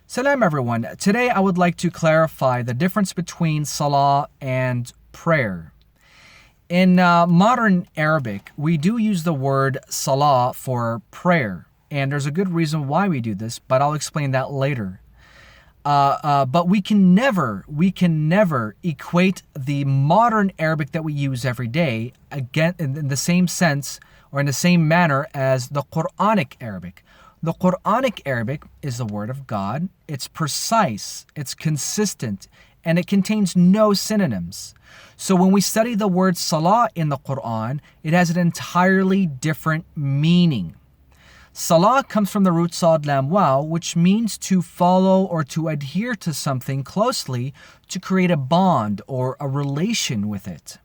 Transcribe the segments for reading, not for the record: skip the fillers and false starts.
Salam everyone. Today I would like to clarify the difference between salah and prayer. In modern Arabic, we do use the word salah for prayer, and there's a good reason why we do this, but I'll explain that later. But we can never equate the modern Arabic that we use every day again in the same sense or in the same manner as the Quranic Arabic. The Quranic Arabic is the word of God. It's precise, it's consistent, and it contains no synonyms. So when we study the word salah in the Quran, it has an entirely different meaning. Salah comes from the root sad lam waw, which means to follow or to adhere to something closely to create a bond or a relation with it.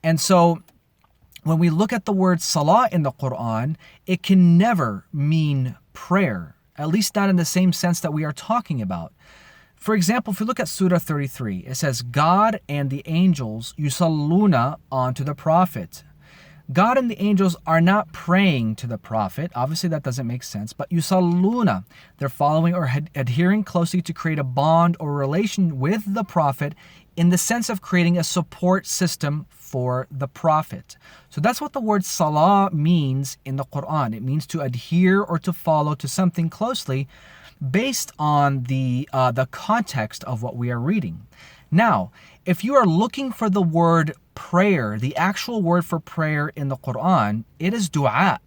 And so when we look at the word salah in the Quran, it can never mean prayer, at least not in the same sense that we are talking about. For example, if you look at Surah 33, it says, God and the angels YUSALLOONA onto the Prophet. God and the angels are not praying to the Prophet. Obviously, that doesn't make sense. But YUSALLOONA, they're following or adhering closely to create a bond or relation with the Prophet in the sense of creating a support system for the Prophet. So that's what the word salah means in the Quran. It means to adhere or to follow to something closely based on the context of what we are reading. Now, if you are looking for the word prayer, the actual word for prayer in the Quran, it is du'a.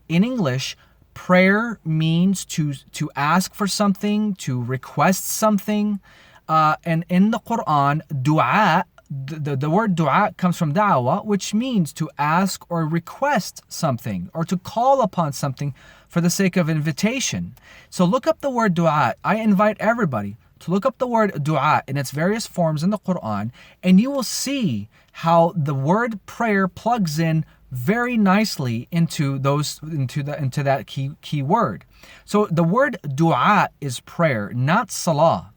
In English, prayer means to ask for something, to request something. And in the Quran, du'a, the word du'a comes from da'wa, which means to ask or request something or to call upon something for the sake of invitation. So look up the word du'a. I invite everybody to look up the word du'a in its various forms in the Quran, and you will see how the word prayer plugs in very nicely into that key word. So the word du'a is prayer, not salah.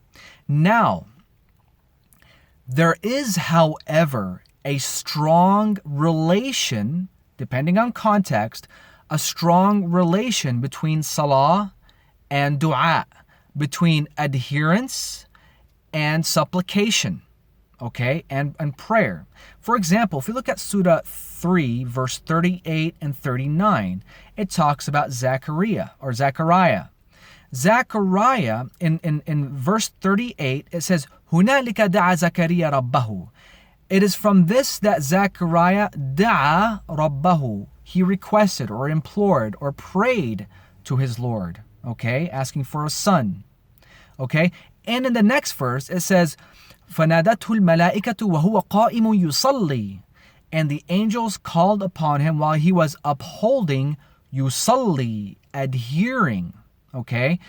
Now, there is, however, a strong relation, depending on context, a strong relation between salah and du'a, between adherence and supplication, okay, and prayer. For example, if you look at Surah 3, verse 38 and 39, it talks about Zechariah. Zechariah, in verse 38, it says, هُنَالِكَ دَعَ زَكَرِيَّ رَبَّهُ. It is from this that Zechariah da'a rabbahu. He requested or implored or prayed to his Lord, okay, asking for a son, okay. And in the next verse, it says, فَنَادَتْهُ الْمَلَائِكَةُ وَهُوَ قَائِمٌ يُصَلِّي. And the angels called upon him while he was upholding, YUSALLEE, adhering. Okay,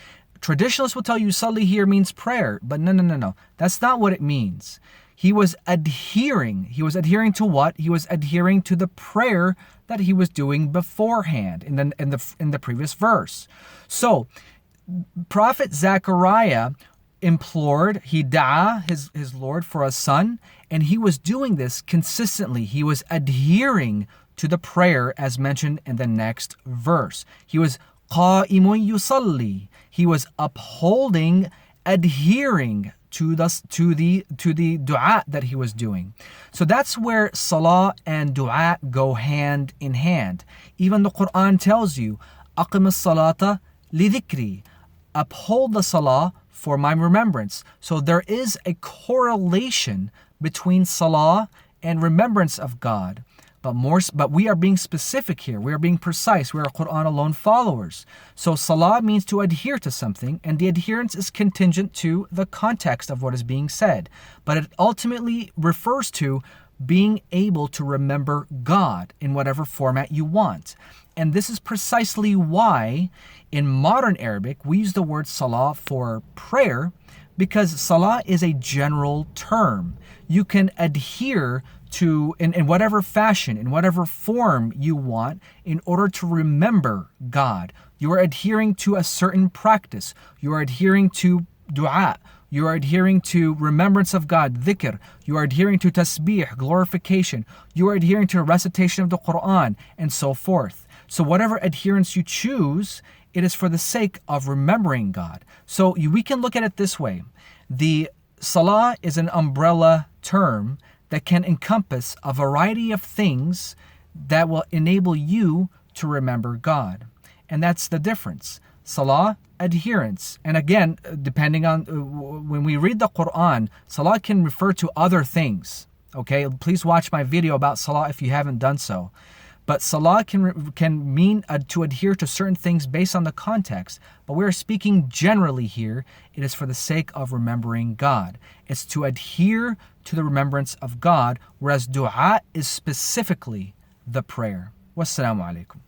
traditionalists will tell you YUSALLEE here means prayer, but no. That's not what it means. He was adhering. He was adhering to what? He was adhering to the prayer that he was doing beforehand in the previous verse. So, Prophet Zechariah implored, he da'a his Lord for a son, and he was doing this consistently. He was adhering to the prayer as mentioned in the next verse. He was قَائِمٌ يُصَلِّي. He was upholding, adhering to the du'a that he was doing. So that's where salah and du'a go hand in hand. Even the Quran tells you, أَقِمِ الصَّلَاةَ لِذِكْرِي. Uphold the salah for my remembrance. So there is a correlation between salah and remembrance of God. But we are being specific here. We are being precise. We are Quran alone followers. So salah means to adhere to something, and the adherence is contingent to the context of what is being said. But it ultimately refers to being able to remember God in whatever format you want. And this is precisely why in modern Arabic we use the word salah for prayer, because salah is a general term. You can adhere to, in whatever fashion, in whatever form you want, in order to remember God. You are adhering to a certain practice. You are adhering to du'a. You are adhering to remembrance of God, dhikr. You are adhering to tasbih, glorification. You are adhering to recitation of the Quran, and so forth. So whatever adherence you choose It is for the sake of remembering God. So we can look at it this way. The salah is an umbrella term that can encompass a variety of things that will enable you to remember God. And that's the difference. Salah, adherence. And again, depending on when we read the Quran, salah can refer to other things. Okay, please watch my video about salah if you haven't done so. But salah can mean to adhere to certain things based on the context. But we're speaking generally here. It is for the sake of remembering God. It's to adhere to the remembrance of God, whereas dua is specifically the prayer. Wassalamu alaikum.